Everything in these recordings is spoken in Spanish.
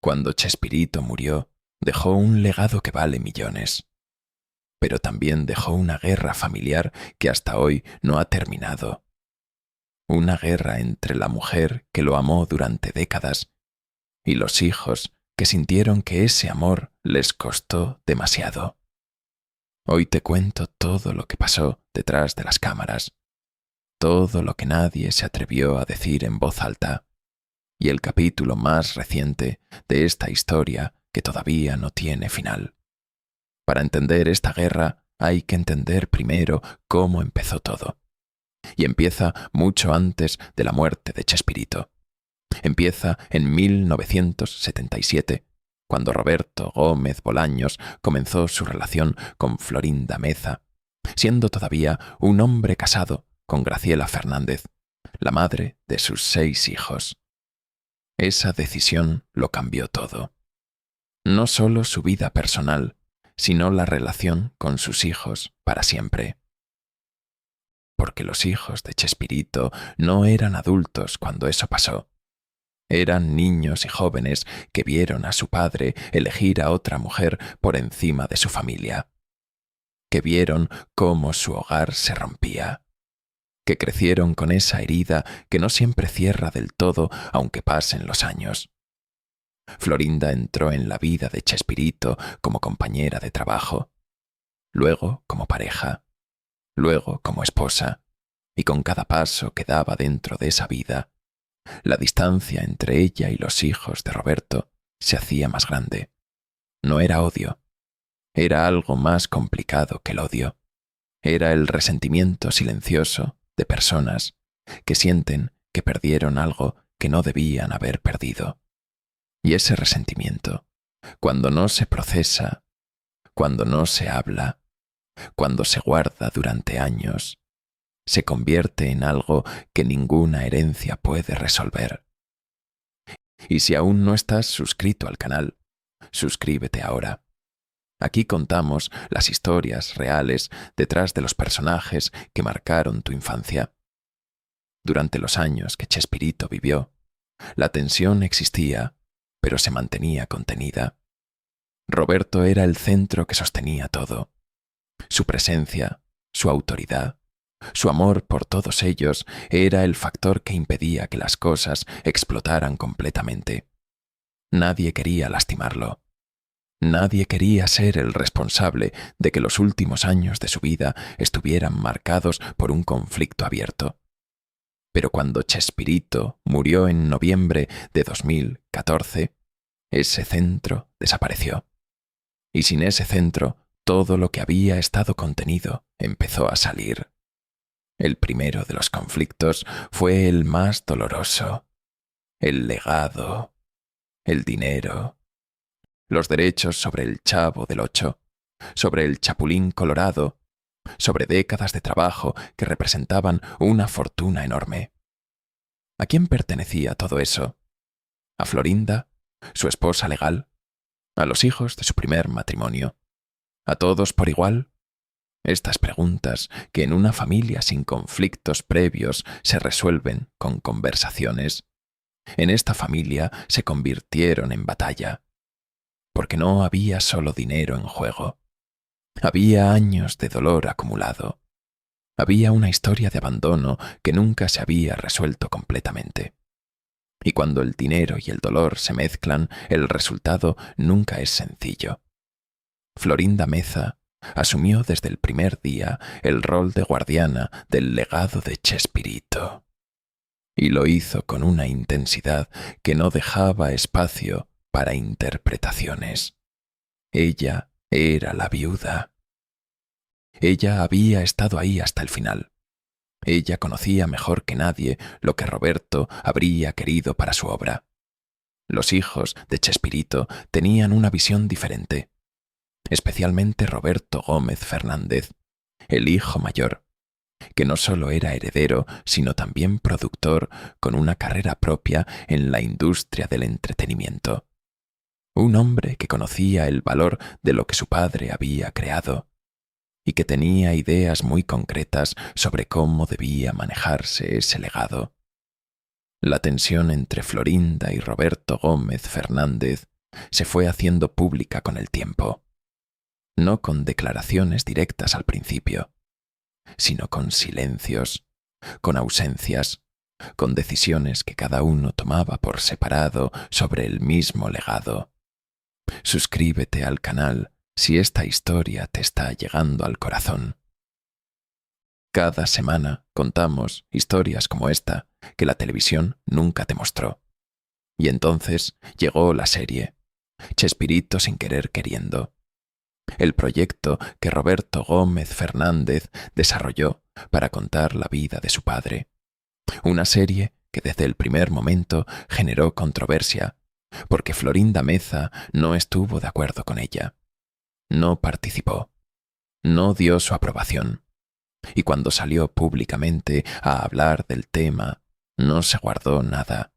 Cuando Chespirito murió, dejó un legado que vale millones, pero también dejó una guerra familiar que hasta hoy no ha terminado. Una guerra entre la mujer que lo amó durante décadas y los hijos que sintieron que ese amor les costó demasiado. Hoy te cuento todo lo que pasó detrás de las cámaras, todo lo que nadie se atrevió a decir en voz alta, y el capítulo más reciente de esta historia que todavía no tiene final. Para entender esta guerra hay que entender primero cómo empezó todo. Y empieza mucho antes de la muerte de Chespirito. Empieza en 1977, cuando Roberto Gómez Bolaños comenzó su relación con Florinda Meza, siendo todavía un hombre casado con Graciela Fernández, la madre de sus 6 hijos. Esa decisión lo cambió todo. No solo su vida personal, sino la relación con sus hijos para siempre. Porque los hijos de Chespirito no eran adultos cuando eso pasó. Eran niños y jóvenes que vieron a su padre elegir a otra mujer por encima de su familia, que vieron cómo su hogar se rompía, que crecieron con esa herida que no siempre cierra del todo aunque pasen los años. Florinda entró en la vida de Chespirito como compañera de trabajo, luego como pareja, luego como esposa, y con cada paso que daba dentro de esa vida, la distancia entre ella y los hijos de Roberto se hacía más grande. No era odio, era algo más complicado que el odio. Era el resentimiento silencioso de personas que sienten que perdieron algo que no debían haber perdido. Y ese resentimiento, cuando no se procesa, cuando no se habla, cuando se guarda durante años, se convierte en algo que ninguna herencia puede resolver. Y si aún no estás suscrito al canal, suscríbete ahora. Aquí contamos las historias reales detrás de los personajes que marcaron tu infancia. Durante los años que Chespirito vivió, la tensión existía, pero se mantenía contenida. Roberto era el centro que sostenía todo. Su presencia, su autoridad, su amor por todos ellos era el factor que impedía que las cosas explotaran completamente. Nadie quería lastimarlo. Nadie quería ser el responsable de que los últimos años de su vida estuvieran marcados por un conflicto abierto. Pero cuando Chespirito murió en noviembre de 2014, ese centro desapareció. Y sin ese centro, todo lo que había estado contenido empezó a salir. El primero de los conflictos fue el más doloroso. El legado, el dinero, los derechos sobre el Chavo del Ocho, sobre el Chapulín Colorado, sobre décadas de trabajo que representaban una fortuna enorme. ¿A quién pertenecía todo eso? ¿A Florinda, su esposa legal? ¿A los hijos de su primer matrimonio? ¿A todos por igual? Estas preguntas, que en una familia sin conflictos previos se resuelven con conversaciones, en esta familia se convirtieron en batalla, porque no había solo dinero en juego. Había años de dolor acumulado. Había una historia de abandono que nunca se había resuelto completamente. Y cuando el dinero y el dolor se mezclan, el resultado nunca es sencillo. Florinda Meza asumió desde el primer día el rol de guardiana del legado de Chespirito. Y lo hizo con una intensidad que no dejaba espacio para interpretaciones. Ella era la viuda. Ella había estado ahí hasta el final. Ella conocía mejor que nadie lo que Roberto habría querido para su obra. Los hijos de Chespirito tenían una visión diferente, especialmente Roberto Gómez Fernández, el hijo mayor, que no solo era heredero, sino también productor con una carrera propia en la industria del entretenimiento. Un hombre que conocía el valor de lo que su padre había creado y que tenía ideas muy concretas sobre cómo debía manejarse ese legado. La tensión entre Florinda y Roberto Gómez Fernández se fue haciendo pública con el tiempo, no con declaraciones directas al principio, sino con silencios, con ausencias, con decisiones que cada uno tomaba por separado sobre el mismo legado. Suscríbete al canal si esta historia te está llegando al corazón. Cada semana contamos historias como esta que la televisión nunca te mostró. Y entonces llegó la serie, Chespirito sin querer queriendo. El proyecto que Roberto Gómez Fernández desarrolló para contar la vida de su padre. Una serie que desde el primer momento generó controversia, porque Florinda Meza no estuvo de acuerdo con ella. No participó. No dio su aprobación. Y cuando salió públicamente a hablar del tema, no se guardó nada.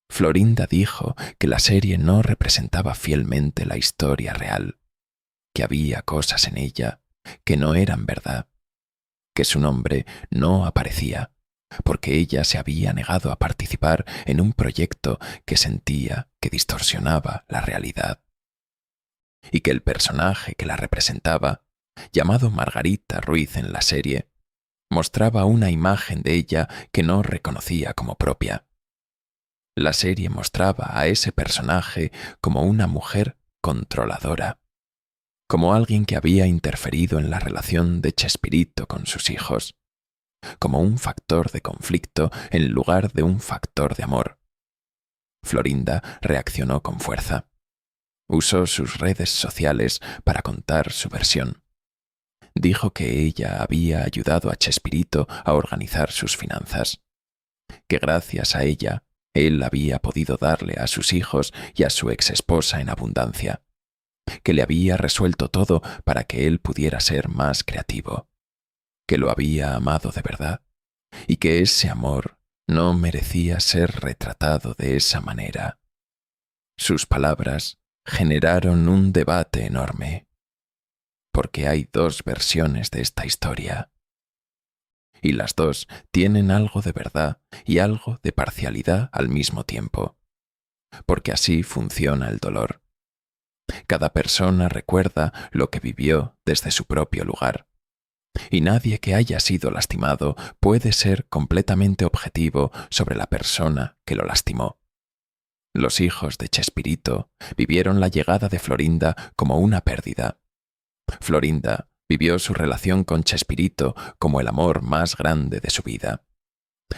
Florinda dijo que la serie no representaba fielmente la historia real, que había cosas en ella que no eran verdad, que su nombre no aparecía, porque ella se había negado a participar en un proyecto que sentía que distorsionaba la realidad, y que el personaje que la representaba, llamado Margarita Ruiz en la serie, mostraba una imagen de ella que no reconocía como propia. La serie mostraba a ese personaje como una mujer controladora, como alguien que había interferido en la relación de Chespirito con sus hijos, como un factor de conflicto en lugar de un factor de amor. Florinda reaccionó con fuerza. Usó sus redes sociales para contar su versión. Dijo que ella había ayudado a Chespirito a organizar sus finanzas, que gracias a ella él había podido darle a sus hijos y a su exesposa en abundancia, que le había resuelto todo para que él pudiera ser más creativo, que lo había amado de verdad y que ese amor no merecía ser retratado de esa manera. Sus palabras generaron un debate enorme, porque hay dos versiones de esta historia, y las dos tienen algo de verdad y algo de parcialidad al mismo tiempo, porque así funciona el dolor. Cada persona recuerda lo que vivió desde su propio lugar, y nadie que haya sido lastimado puede ser completamente objetivo sobre la persona que lo lastimó. Los hijos de Chespirito vivieron la llegada de Florinda como una pérdida. Florinda vivió su relación con Chespirito como el amor más grande de su vida.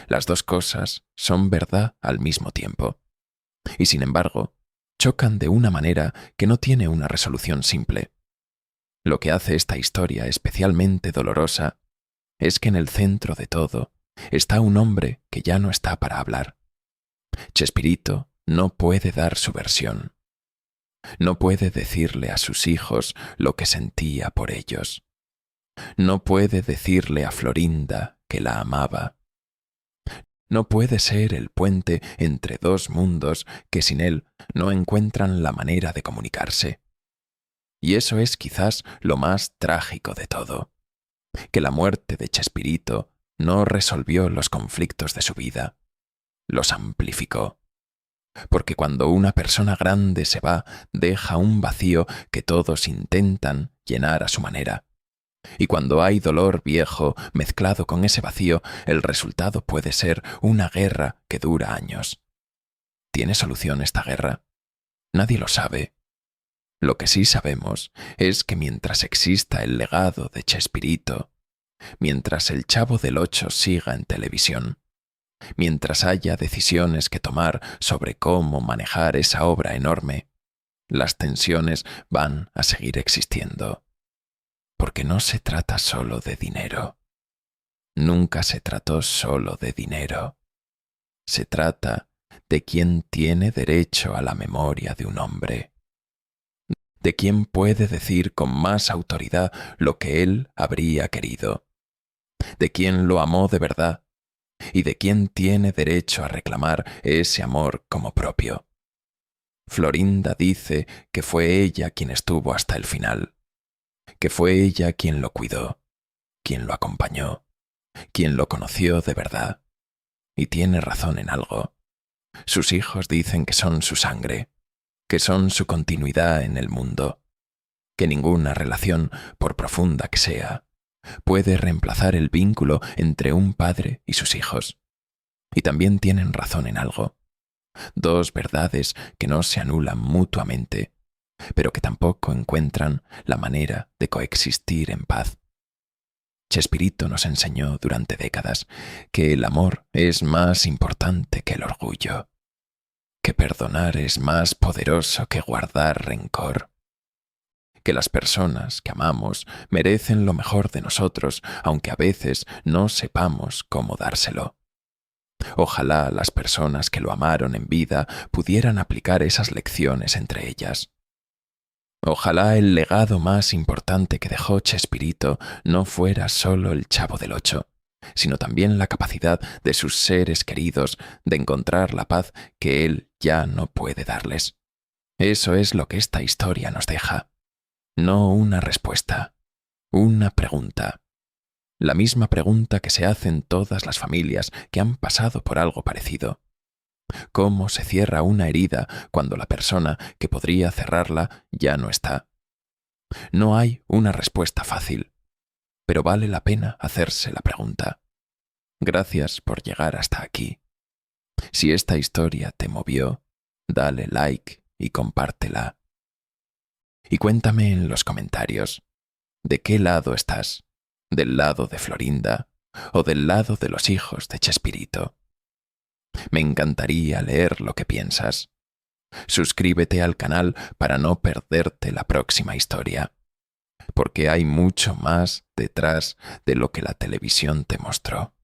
Las dos cosas son verdad al mismo tiempo. Y sin embargo, chocan de una manera que no tiene una resolución simple. Lo que hace esta historia especialmente dolorosa es que en el centro de todo está un hombre que ya no está para hablar. Chespirito no puede dar su versión. No puede decirle a sus hijos lo que sentía por ellos. No puede decirle a Florinda que la amaba. No puede ser el puente entre dos mundos que sin él no encuentran la manera de comunicarse. Y eso es quizás lo más trágico de todo, que la muerte de Chespirito no resolvió los conflictos de su vida, los amplificó. Porque cuando una persona grande se va, deja un vacío que todos intentan llenar a su manera. Y cuando hay dolor viejo mezclado con ese vacío, el resultado puede ser una guerra que dura años. ¿Tiene solución esta guerra? Nadie lo sabe. Lo que sí sabemos es que mientras exista el legado de Chespirito, mientras el Chavo del Ocho siga en televisión, mientras haya decisiones que tomar sobre cómo manejar esa obra enorme, las tensiones van a seguir existiendo. Porque no se trata solo de dinero. Nunca se trató solo de dinero. Se trata de quién tiene derecho a la memoria de un hombre. De quién puede decir con más autoridad lo que él habría querido. De quién lo amó de verdad y de quién tiene derecho a reclamar ese amor como propio. Florinda dice que fue ella quien estuvo hasta el final, que fue ella quien lo cuidó, quien lo acompañó, quien lo conoció de verdad. Y tiene razón en algo. Sus hijos dicen que son su sangre, que son su continuidad en el mundo, que ninguna relación, por profunda que sea, puede reemplazar el vínculo entre un padre y sus hijos. Y también tienen razón en algo. Dos verdades que no se anulan mutuamente, pero que tampoco encuentran la manera de coexistir en paz. Chespirito nos enseñó durante décadas que el amor es más importante que el orgullo, que perdonar es más poderoso que guardar rencor, que las personas que amamos merecen lo mejor de nosotros, aunque a veces no sepamos cómo dárselo. Ojalá las personas que lo amaron en vida pudieran aplicar esas lecciones entre ellas. Ojalá el legado más importante que dejó Chespirito no fuera solo el Chavo del Ocho, sino también la capacidad de sus seres queridos de encontrar la paz que él ya no puede darles. Eso es lo que esta historia nos deja. No una respuesta, una pregunta. La misma pregunta que se hacen todas las familias que han pasado por algo parecido. ¿Cómo se cierra una herida cuando la persona que podría cerrarla ya no está? No hay una respuesta fácil, pero vale la pena hacerse la pregunta. Gracias por llegar hasta aquí. Si esta historia te movió, dale like y compártela. Y cuéntame en los comentarios, ¿de qué lado estás? ¿Del lado de Florinda o del lado de los hijos de Chespirito? Me encantaría leer lo que piensas. Suscríbete al canal para no perderte la próxima historia, porque hay mucho más detrás de lo que la televisión te mostró.